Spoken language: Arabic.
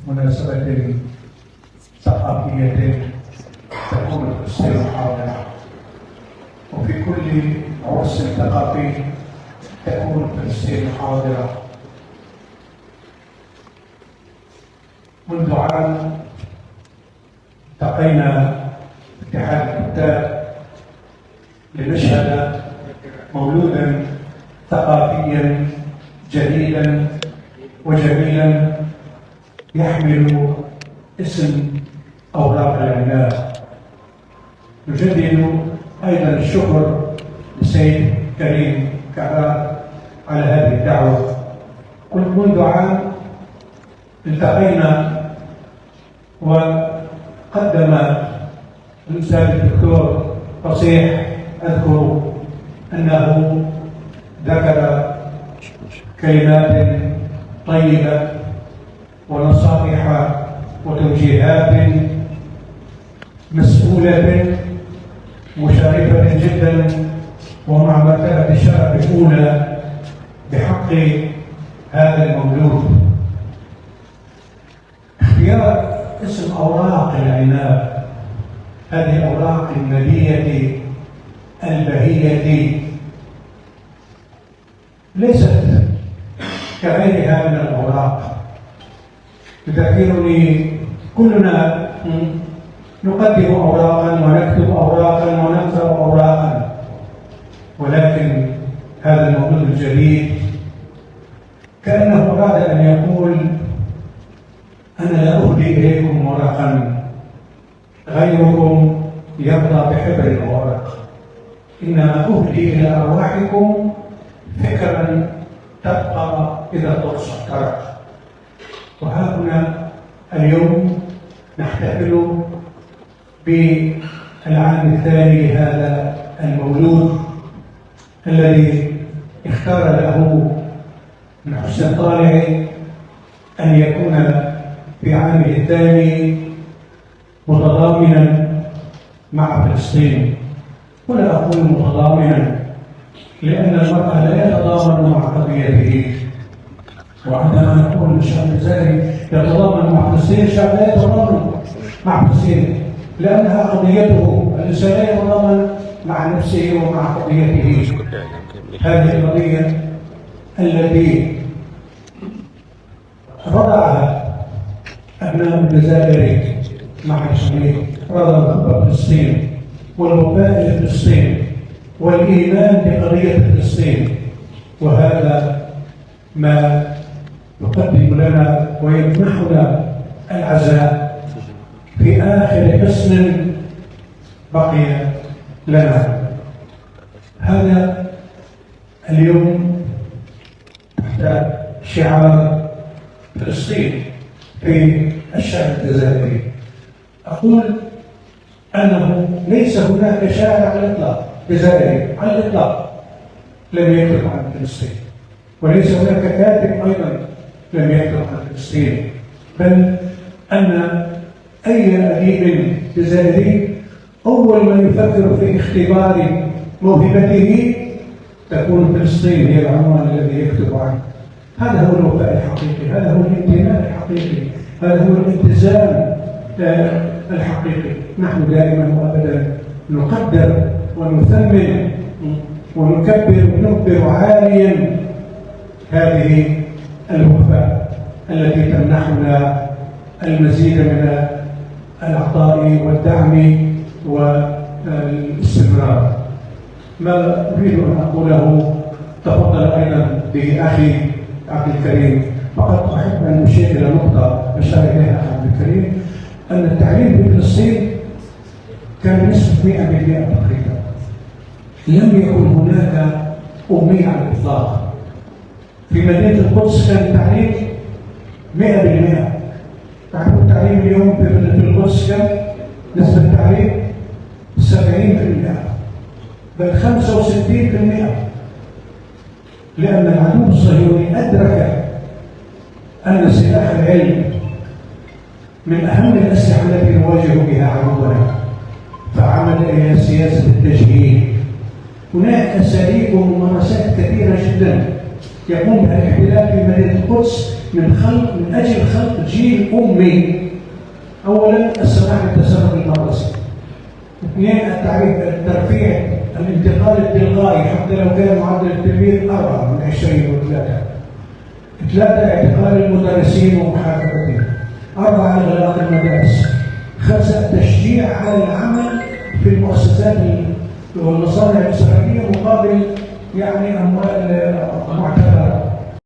مناسبة ثقافية تكون في السير حاضرة، وفي كل عرس ثقافي تكون في السير حاضرة. منذ عام التقينا اتحاد الكتاب لنشهد مولودا ثقافيا جديدا وجميلا يحمل اسم أوراق العناب. نجدد أيضا الشكر للسيد كريم كعبان على هذه الدعوة. كنت منذ عام التقينا وقدم الأستاذ الدكتور فصيح أذكر أنه ذكر كلمات طيبة ونصائح وتوجيهات مسؤولة مشرفة جدا ومع مرتبة الشرف الأولى بحق هذا المولود. اختيار اسم أوراق العناب، هذه الأوراق الندية البهية ليست كغيرها من الأوراق. تذكرني كلنا نقدم أوراقا ونكتب أوراقا ونقرأ أوراقا، ولكن هذا المولود الجديد كأنه أراد أن يقول: أنا لا أهدي إليكم ورقا غيركم يبقى بحبر الورق، إنما أهدي إلى أرواحكم فكرا تبقى إذا ترصد كرق. وها هنا اليوم نحتفل بالعام الثاني لهذا المولود الذي اختار له من حسن طالع أن يكون في عامه الثاني متضامنا مع فلسطين. ولا أقول متضامنا لأن المرأة لا يتضامن مع قضيته، وعندما نقول الشعب الجزائري يتضامن مع فلسطين، الشعب لا يتضامن مع فلسطين لأنها قضيته. الإنسان لا يتضامن مع نفسه ومع قضيته. هذه القضية التي رضعها أبناء الجزائر مع إسرائيل، رضعوا فلسطين والوفاء لفلسطين والإيمان بقضية فلسطين، وهذا ما يقدم لنا ويمنحنا العزاء في آخر حصن بقي لنا. هذا اليوم تحت شعار فلسطين في الشعب الجزائري. أقول أنه ليس هناك شاعر على الإطلاق جزائري على الإطلاق لم يكتب عن فلسطين، وليس هناك كاتب أيضا لم يكتب عن فلسطين، بل أن أي أديب جزائري أول ما يفكر في اختبار موهبته تكون فلسطين هي العنوان الذي يكتب عنه. هذا هو الوفاء الحقيقي، هذا هو الانتماء الحقيقي، هذا هو الالتزام الحقيقي. نحن دائما وابدا نقدر ونثمن ونكبر ونكبر عاليا هذه الوفاء التي تمنحنا المزيد من العطاء والدعم والاستمرار. ما اريد ان اقوله تفضل ايضا بأخي عبد الكريم، فقط احب ان اشير الى نقطه اشار اليها عبد الكريم، ان التعليم في فلسطين كان بنسبه 100% تقريبا. لم يكن هناك أمية على الإطلاق. في مدينة القدس كان التعليم 100%. تعرفوا التعليم اليوم في القدس كم؟ نسبة التعليم 70%، بل 65%، لأن العدو الصهيوني أدرك أن سلاح العلم من أهم الأسلحة التي نواجه بها عدونا، فعمل إلى سياسة التجهيل. هناك أساليب وممارسات كثيرة جدا يقوم بها الاحتلال في مدينة القدس من أجل خلق جيل أمي. أولا السماح بالتسرب المدرسي. اثنين الترفيع الانتقال التلقائي حتى لو كان معدل التلميذ 4 من 20 و3. 3 اعتقال المدرسين ومحاسبتهم. 4 إغلاق المدارس. 5 التشجيع على العمل في المؤسسات والمصانع الإسرائيلية مقابل يعني أموال معتبرة